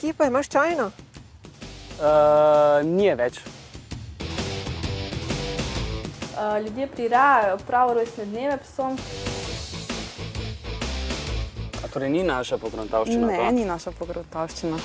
ekipa, imaš čajno? Nije več. Ljudje prirajajo prav rojstne dneve psom. A torej ni naša pogruntavščina to? Ne, ni naša pogruntavščina.